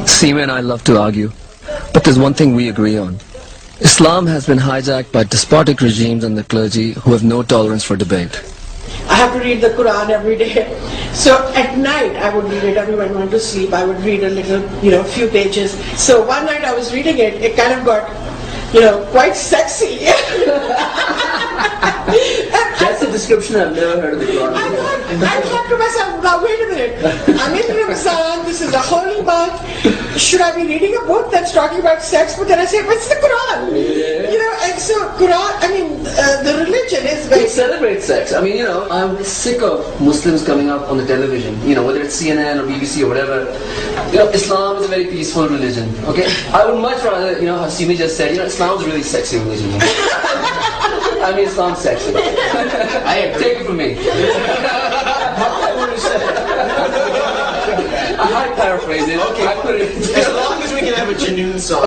Seema and I love to argue, but there's one thing we agree on. Islam has been hijacked by despotic regimes and the clergy who have no tolerance for debate. I have to read the Quran every day. So at night I would read it. Everyone went to sleep. I would read a little, few pages. So one night I was reading it. It kind of got, quite sexy. That's a description I've never heard of the Quran. I thought to myself, now wait a minute. I'm in Ramazan. This is a holy month. Should I be reading a book that's talking about sex? But then I say, but it's the Quran. And so Quran, the religion is very... It celebrates sex. I'm sick of Muslims coming up on the television, whether it's CNN or BBC or whatever. Islam is a very peaceful religion, okay? I would much rather, how Simi just said, Islam is a really sexy religion. Islam's sexy. Take it from me. I paraphrase it. Okay. I put it. As long as we can have a Janoon song.